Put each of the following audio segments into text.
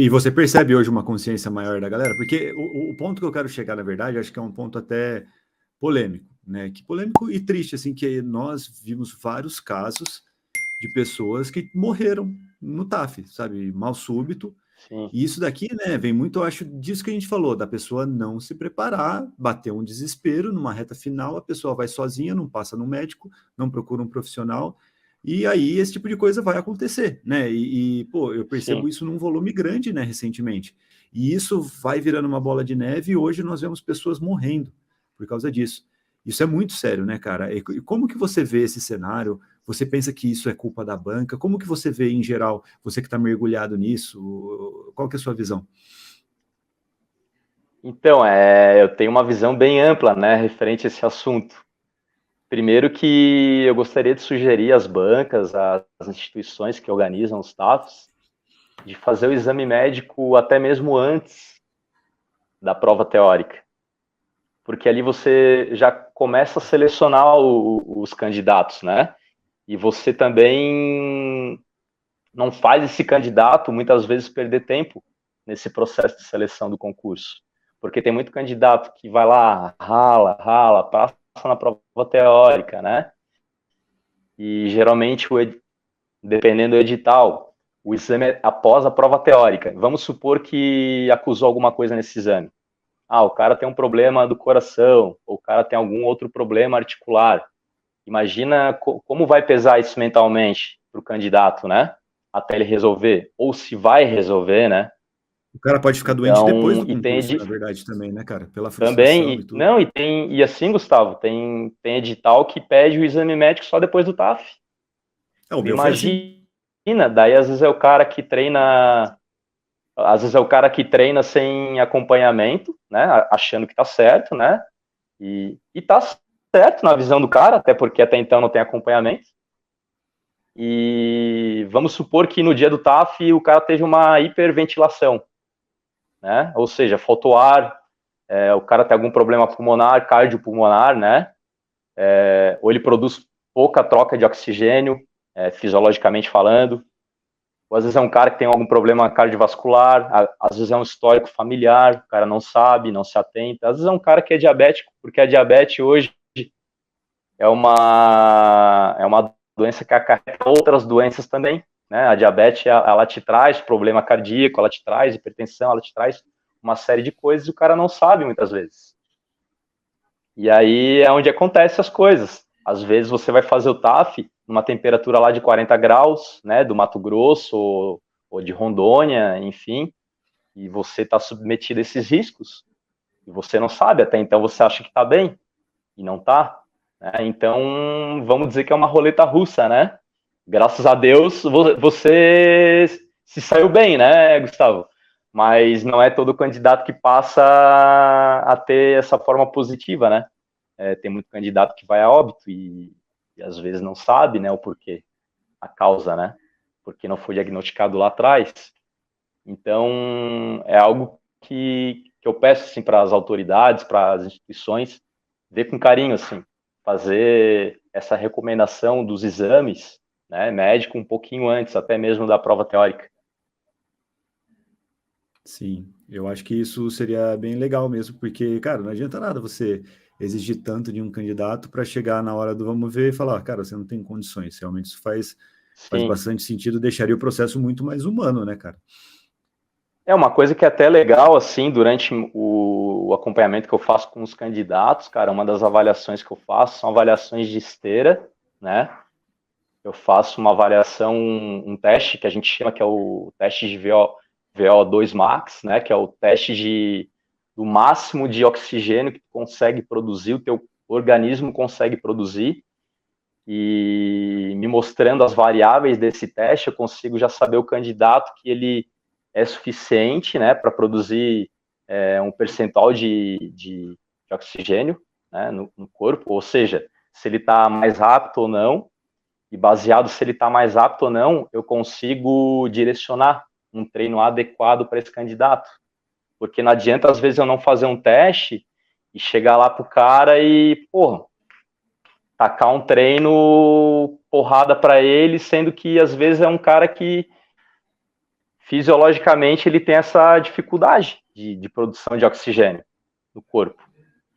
E você percebe hoje uma consciência maior da galera? Porque o ponto que eu quero chegar, na verdade, acho que é um ponto até polêmico, né? Que polêmico e triste, assim, que nós vimos vários casos de pessoas que morreram no TAF, sabe? Mal súbito. Sim. E isso daqui, né, vem muito, eu acho, disso que a gente falou, da pessoa não se preparar, bater um desespero numa reta final, a pessoa vai sozinha, não passa no médico, não procura um profissional, e aí esse tipo de coisa vai acontecer, né? Pô, eu percebo Sim. isso num volume grande, né, recentemente. E isso vai virando uma bola de neve e hoje nós vemos pessoas morrendo por causa disso. Isso é muito sério, né, cara? E como que você vê esse cenário? Você pensa que isso é culpa da banca? Como que você vê em geral, você que está mergulhado nisso? Qual que é a sua visão? Então, eu tenho uma visão bem ampla, né, referente a esse assunto. Primeiro que eu gostaria de sugerir às bancas, às instituições que organizam os TAFs, de fazer o exame médico até mesmo antes da prova teórica. Porque ali você já começa a selecionar os candidatos, né? E você também não faz esse candidato muitas vezes perder tempo nesse processo de seleção do concurso. Porque tem muito candidato que vai lá, rala, passa na prova teórica, né? E geralmente, dependendo do edital, o exame é após a prova teórica. Vamos supor que acusou alguma coisa nesse exame. Ah, o cara tem um problema do coração, ou o cara tem algum outro problema articular. Imagina como vai pesar isso mentalmente para o candidato, né? Até ele resolver, ou se vai resolver, né? O cara pode ficar doente depois Então, do e tem concurso, na verdade, também, né, cara? Pela frustração também, e tudo. não, e assim, Gustavo, tem edital que pede o exame médico só depois do TAF. É, o meu foi assim. Imagina, daí às vezes é o cara que treina, às vezes é o cara que treina sem acompanhamento, né? Achando que tá certo, né? E tá certo na visão do cara, até porque até então não tem acompanhamento. E vamos supor que no dia do TAF o cara teve uma hiperventilação, né? Ou seja, faltou ar, o cara tem algum problema pulmonar, cardiopulmonar, né? Ou ele produz pouca troca de oxigênio, fisiologicamente falando. Ou às vezes é um cara que tem algum problema cardiovascular, às vezes é um histórico familiar, o cara não sabe, não se atenta. Às vezes é um cara que é diabético, porque a diabetes hoje é uma doença que acarreta outras doenças também, né? A diabetes, ela te traz problema cardíaco, ela te traz hipertensão, ela te traz uma série de coisas e o cara não sabe muitas vezes. E aí é onde acontecem as coisas. Às vezes você vai fazer o TAF numa temperatura lá de 40 graus, né, do Mato Grosso ou de Rondônia, enfim, e você está submetido a esses riscos. E você não sabe, até então você acha que está bem, e não está. Né? Então, vamos dizer que é uma roleta russa, né? Graças a Deus, você se saiu bem, né, Gustavo? Mas não é todo candidato que passa a ter essa forma positiva, né? Tem muito candidato que vai a óbito e às vezes não sabe, né, o porquê, a causa, né? Porque não foi diagnosticado lá atrás. Então, é algo que eu peço assim, para as autoridades, para as instituições, ver com carinho, assim, fazer essa recomendação dos exames, né, médico um pouquinho antes, até mesmo da prova teórica. Sim, eu acho que isso seria bem legal mesmo, porque, cara, não adianta nada você exigir tanto de um candidato para chegar na hora do vamos ver e falar, cara, você não tem condições. Realmente isso faz Sim. bastante sentido, deixaria o processo muito mais humano, né, cara? É uma coisa que é até legal, assim, durante o acompanhamento que eu faço com os candidatos, cara, uma das avaliações que eu faço são avaliações de esteira, né? Eu faço uma avaliação, um teste que a gente chama que é o teste de VO2 Max, né? Que é o teste do máximo de oxigênio que tu consegue produzir, o teu organismo consegue produzir. E me mostrando as variáveis desse teste, eu consigo já saber o candidato que ele é suficiente, né, para produzir um percentual de oxigênio, né, no corpo, ou seja, se ele está mais apto ou não, e baseado se ele está mais apto ou não, eu consigo direcionar um treino adequado para esse candidato. Porque não adianta, às vezes, eu não fazer um teste e chegar lá pro cara e, porra, tacar um treino porrada para ele, sendo que às vezes é um cara que fisiologicamente ele tem essa dificuldade de produção de oxigênio no corpo.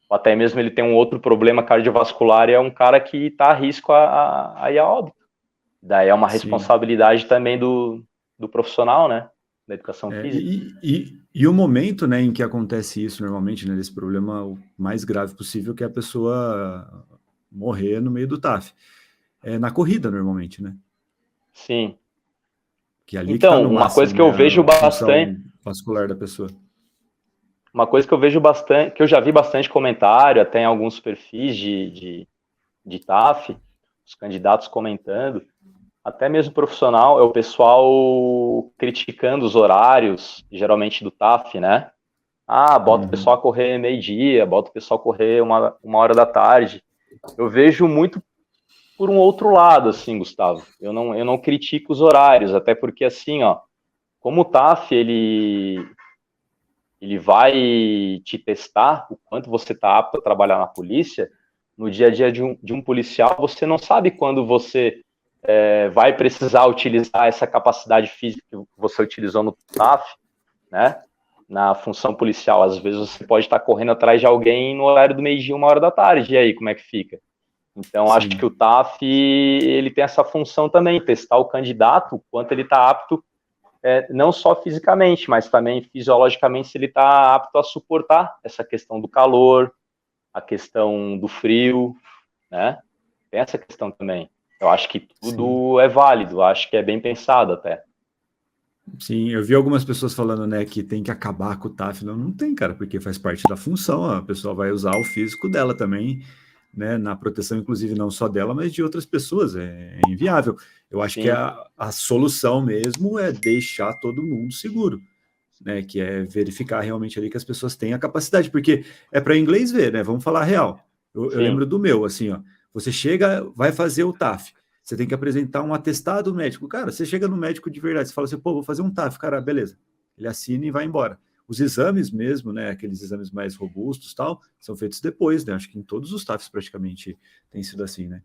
Ou até mesmo ele tem um outro problema cardiovascular e é um cara que está a risco a ir a óbito. Daí é uma responsabilidade também do profissional, né? Da educação física. E o momento, né, em que acontece isso normalmente, né, desse problema o mais grave possível, que é a pessoa morrer no meio do TAF. É na corrida, normalmente, né? Sim. Que ali que tá Então, no uma máximo, coisa que eu né, vejo a função bastante, vascular da pessoa. uma coisa que eu vejo bastante, que eu já vi bastante comentário, até em alguns perfis de TAF, os candidatos comentando, até mesmo profissional, é o pessoal criticando os horários, geralmente do TAF, né? Ah, bota o pessoal a correr meio-dia, bota o pessoal a correr uma hora da tarde. Eu vejo muito por um outro lado, assim, Gustavo. Eu não critico os horários, até porque, assim, ó, como o TAF, ele vai te testar o quanto você está apto a trabalhar na polícia, no dia a dia de um policial, você não sabe quando você vai precisar utilizar essa capacidade física que você utilizou no TAF, né? Na função policial. Às vezes você pode estar correndo atrás de alguém no horário do meio-dia, 1 hora da tarde. E aí, como é que fica? Então, acho que o TAF ele tem essa função também, testar o candidato, o quanto ele está apto, não só fisicamente, mas também fisiologicamente, se ele está apto a suportar essa questão do calor, a questão do frio, né? Tem essa questão também. Eu acho que tudo é válido, acho que é bem pensado até. Sim, eu vi algumas pessoas falando, né, que tem que acabar com o TAF. Não, não tem, cara, porque faz parte da função. A pessoa vai usar o físico dela também, né, na proteção, inclusive, não só dela, mas de outras pessoas. É inviável. Eu acho Sim. que a solução mesmo é deixar todo mundo seguro, né, que é verificar realmente ali que as pessoas têm a capacidade, porque é para inglês ver, né, vamos falar real. Eu lembro do meu, assim, ó, você chega, vai fazer o TAF, você tem que apresentar um atestado médico. Cara, você chega no médico de verdade, você fala assim, pô, vou fazer um TAF, cara, beleza. Ele assina e vai embora. Os exames mesmo, né, aqueles exames mais robustos tal, são feitos depois, né, acho que em todos os TAFs praticamente tem sido assim, né.